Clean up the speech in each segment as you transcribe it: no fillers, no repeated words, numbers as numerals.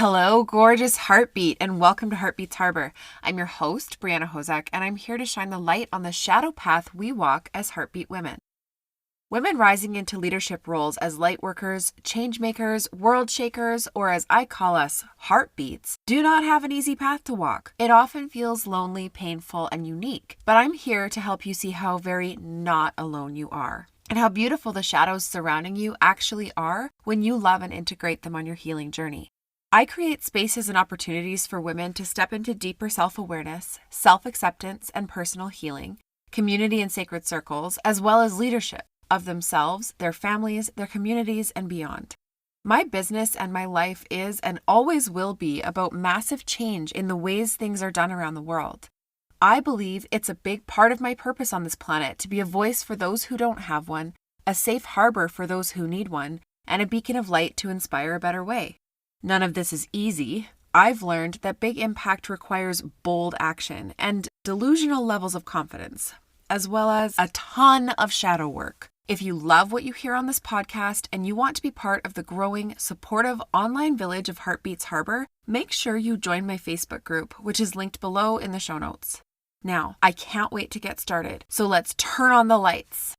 Hello, gorgeous heartbeat, and welcome to Heartbeats Harbor. I'm your host, Brianna Hozak, and I'm here to shine the light on the shadow path we walk as heartbeat women. Women rising into leadership roles as lightworkers, changemakers, worldshakers, or as I call us, heartbeats, do not have an easy path to walk. It often feels lonely, painful, and unique, but I'm here to help you see how very not alone you are, and how beautiful the shadows surrounding you actually are when you love and integrate them on your healing journey. I create spaces and opportunities for women to step into deeper self-awareness, self-acceptance, and personal healing, community and sacred circles, as well as leadership of themselves, their families, their communities, and beyond. My business and my life is and always will be about massive change in the ways things are done around the world. I believe it's a big part of my purpose on this planet to be a voice for those who don't have one, a safe harbor for those who need one, and a beacon of light to inspire a better way. None of this is easy. I've learned that big impact requires bold action and delusional levels of confidence, as well as a ton of shadow work. If you love what you hear on this podcast and you want to be part of the growing, supportive online village of Heartbeats Harbor, make sure you join my Facebook group, which is linked below in the show notes. Now, I can't wait to get started, so let's turn on the lights.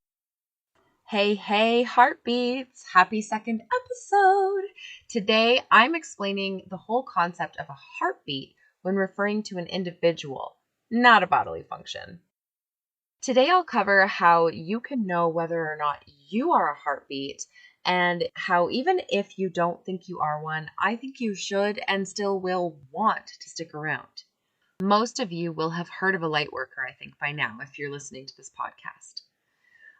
Hey, heartbeats! Happy second episode! Today, I'm explaining the whole concept of a heartbeat when referring to an individual, not a bodily function. Today, I'll cover how you can know whether or not you are a heartbeat, and how even if you don't think you are one, I think you should and still will want to stick around. Most of you will have heard of a lightworker, I think, by now, if you're listening to this podcast.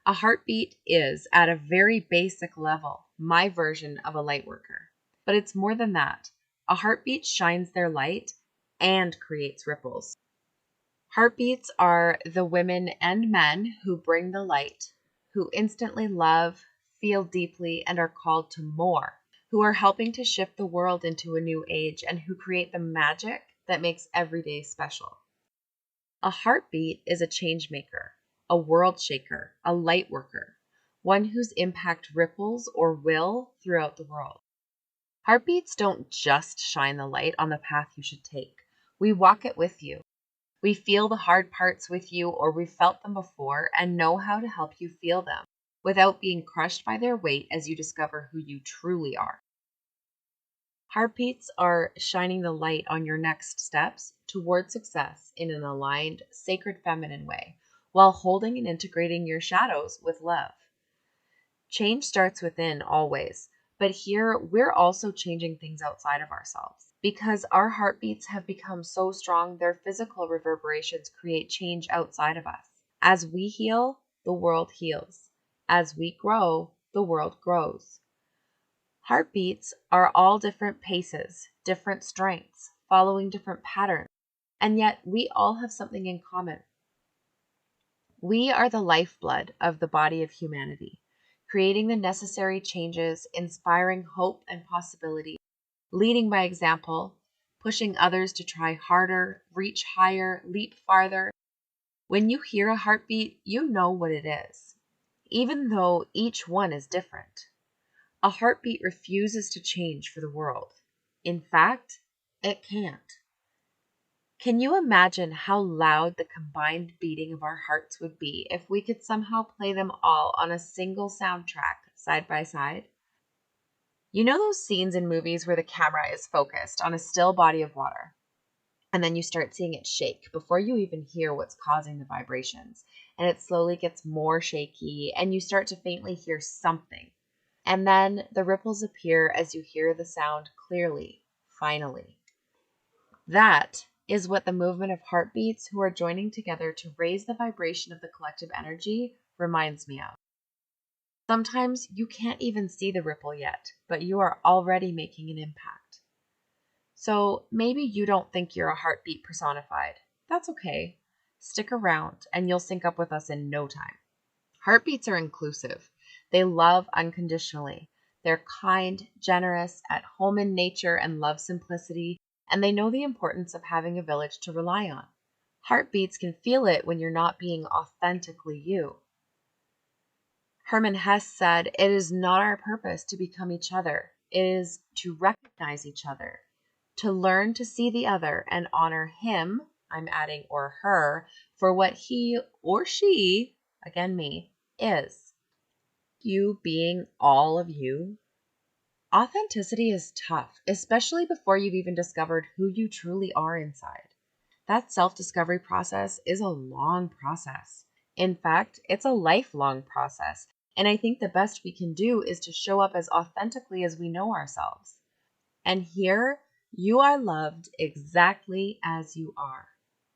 A heartbeat is, at a very basic level, my version of a lightworker. But it's more than that. A heartbeat shines their light and creates ripples. Heartbeats are the women and men who bring the light, who instantly love, feel deeply, and are called to more, who are helping to shift the world into a new age, and who create the magic that makes every day special. A heartbeat is a changemaker, a worldshaker, a lightworker, one whose impact ripples or will throughout the world. Heartbeats don't just shine the light on the path you should take. We walk it with you. We feel the hard parts with you, or we've felt them before and know how to help you feel them without being crushed by their weight as you discover who you truly are. Heartbeats are shining the light on your next steps toward success in an aligned, sacred feminine way, while holding and integrating your shadows with love. Change starts within always, but here we're also changing things outside of ourselves. Because our heartbeats have become so strong, their physical reverberations create change outside of us. As we heal, the world heals. As we grow, the world grows. Heartbeats are all different paces, different strengths, following different patterns, and yet we all have something in common. We are the lifeblood of the body of humanity, creating the necessary changes, inspiring hope and possibility, leading by example, pushing others to try harder, reach higher, leap farther. When you hear a heartbeat, you know what it is, even though each one is different. A heartbeat refuses to change for the world. In fact, it can't. Can you imagine how loud the combined beating of our hearts would be if we could somehow play them all on a single soundtrack, side by side? You know those scenes in movies where the camera is focused on a still body of water, and then you start seeing it shake before you even hear what's causing the vibrations, and it slowly gets more shaky, and you start to faintly hear something. And then the ripples appear as you hear the sound clearly, finally. That is what the movement of heartbeats who are joining together to raise the vibration of the collective energy reminds me of. Sometimes you can't even see the ripple yet, but you are already making an impact. So maybe you don't think you're a heartbeat personified. That's okay. Stick around and you'll sync up with us in no time. Heartbeats are inclusive. They love unconditionally. They're kind, generous, at home in nature, and love simplicity, and they know the importance of having a village to rely on. Heartbeats can feel it when you're not being authentically you. Hermann Hesse said, "It is not our purpose to become each other. It is to recognize each other. to learn to see the other and honor him, I'm adding or her, for what he or she, again me, is. You being all of you. Authenticity is tough, especially before you've even discovered who you truly are inside. That self-discovery process is a long process. In fact, it's a lifelong process. And I think the best we can do is to show up as authentically as we know ourselves. And here, you are loved exactly as you are.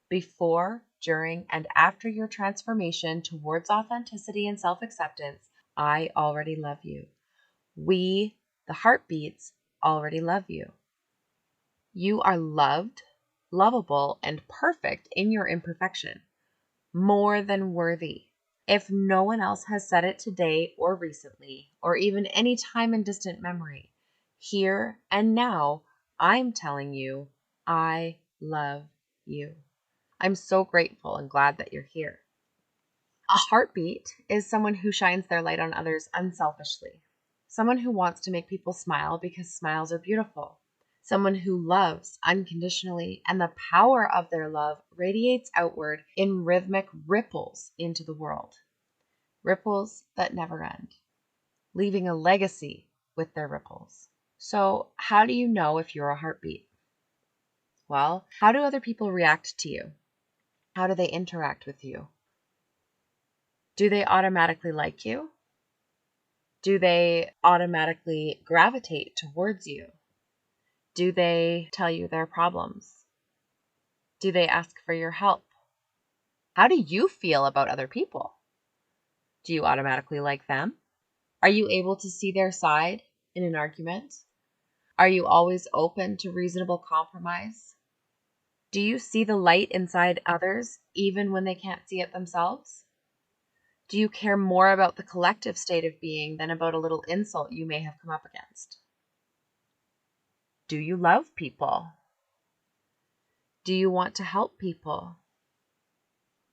Before, during, and after your transformation towards authenticity and self-acceptance, I already love you. We, the heartbeats, already love you. You are loved, lovable, and perfect in your imperfection. More than worthy. If no one else has said it today or recently, or even any time in distant memory, here and now, I'm telling you, I love you. I'm so grateful and glad that you're here. A heartbeat is someone who shines their light on others unselfishly. Someone who wants to make people smile because smiles are beautiful. Someone who loves unconditionally, and the power of their love radiates outward in rhythmic ripples into the world. Ripples that never end, leaving a legacy with their ripples. So, how do you know if you're a heartbeat? Well, how do other people react to you? How do they interact with you? Do they automatically like you? Do they automatically gravitate towards you? Do they tell you their problems? Do they ask for your help? How do you feel about other people? Do you automatically like them? Are you able to see their side in an argument? Are you always open to reasonable compromise? Do you see the light inside others even when they can't see it themselves? Do you care more about the collective state of being than about a little insult you may have come up against? Do you love people? Do you want to help people?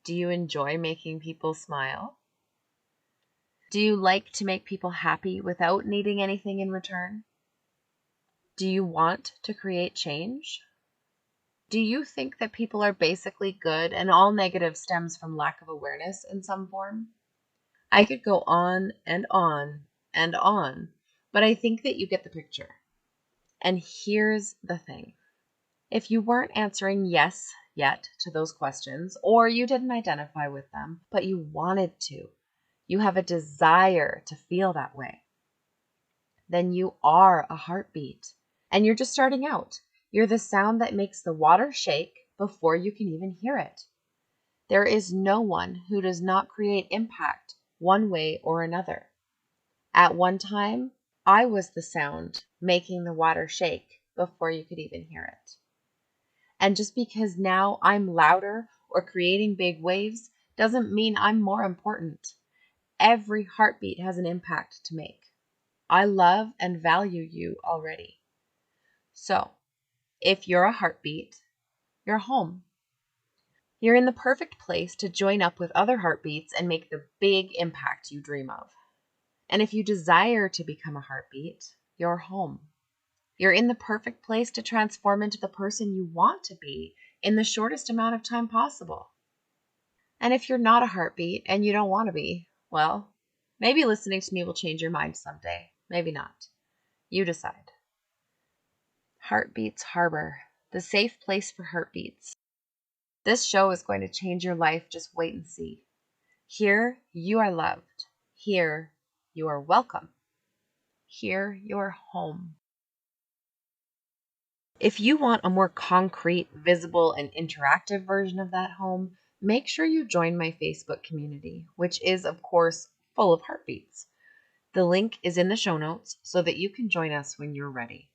Do you enjoy making people smile? Do you like to make people happy without needing anything in return? Do you want to create change? Do you think that people are basically good and all negative stems from lack of awareness in some form? I could go on and on and on, but I think that you get the picture. And here's the thing. If you weren't answering yes yet to those questions, or you didn't identify with them, but you wanted to, you have a desire to feel that way, then you are a heartbeat. And you're just starting out. You're the sound that makes the water shake before you can even hear it. There is no one who does not create impact one way or another. At one time, I was the sound making the water shake before you could even hear it. And just because now I'm louder or creating big waves doesn't mean I'm more important. Every heartbeat has an impact to make. I love and value you already. So, if you're a heartbeat, you're home. You're in the perfect place to join up with other heartbeats and make the big impact you dream of. And if you desire to become a heartbeat, you're home. You're in the perfect place to transform into the person you want to be in the shortest amount of time possible. And if you're not a heartbeat and you don't want to be, well, maybe listening to me will change your mind someday. Maybe not. You decide. Heartbeats Harbor, the safe place for heartbeats. This show is going to change your life. Just wait and see. Here, you are loved. Here, you are welcome. Here, you are home. If you want a more concrete, visible, and interactive version of that home, make sure you join my Facebook community, which is, of course, full of heartbeats. The link is in the show notes so that you can join us when you're ready.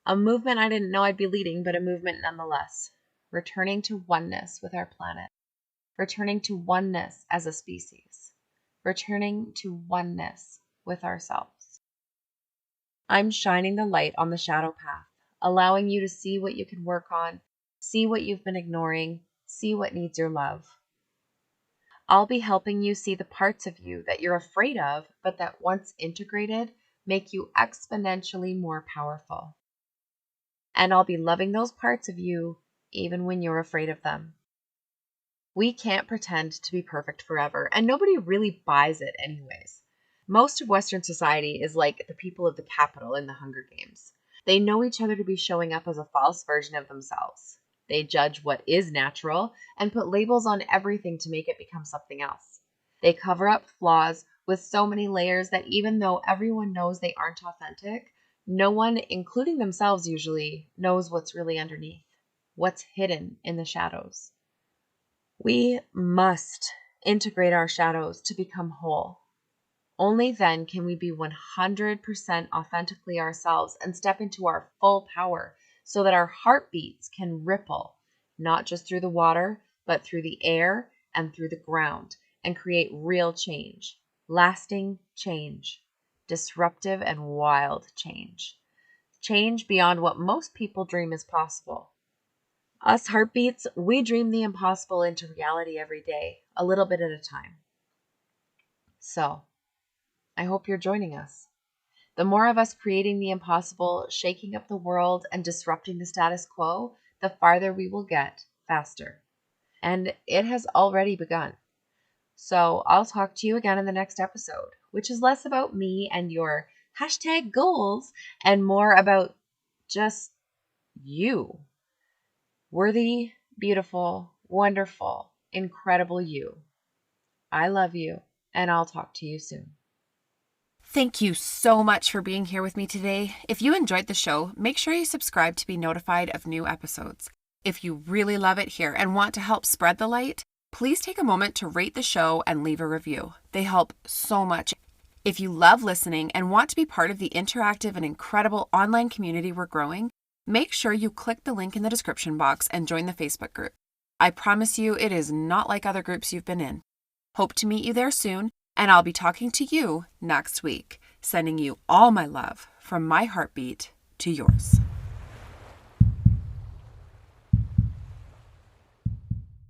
A movement I didn't know I'd be leading, but a movement nonetheless. Returning to oneness with our planet. Returning to oneness as a species. Returning to oneness with ourselves. I'm shining the light on the shadow path, allowing you to see what you can work on, see what you've been ignoring, see what needs your love. I'll be helping you see the parts of you that you're afraid of, but that once integrated, make you exponentially more powerful. and I'll be loving those parts of you even when you're afraid of them. We can't pretend to be perfect forever, and nobody really buys it anyways. Most of Western society is like the people of the Capitol in the Hunger Games. They know each other to be showing up as a false version of themselves. They judge what is natural and put labels on everything to make it become something else. They cover up flaws with so many layers that even though everyone knows they aren't authentic, no one, including themselves usually, knows what's really underneath, what's hidden in the shadows. We must integrate our shadows to become whole. Only then can we be 100% authentically ourselves and step into our full power so that our heartbeats can ripple, not just through the water, but through the air and through the ground, and create real change, lasting change, disruptive and wild change. Change beyond what most people dream is possible. Us heartbeats, we dream the impossible into reality every day, a little bit at a time. So, I hope you're joining us. The more of us creating the impossible, shaking up the world, and disrupting the status quo, the farther we will get faster. And it has already begun. So I'll talk to you again in the next episode, which is less about me and your #goals and more about just you. Worthy, beautiful, wonderful, incredible you. I love you, and I'll talk to you soon. Thank you so much for being here with me today. If you enjoyed the show, make sure you subscribe to be notified of new episodes. If you really love it here and want to help spread the light, please take a moment to rate the show and leave a review. They help so much. If you love listening and want to be part of the interactive and incredible online community we're growing, make sure you click the link in the description box and join the Facebook group. I promise you it is not like other groups you've been in. Hope to meet you there soon. And I'll be talking to you next week, sending you all my love from my heartbeat to yours.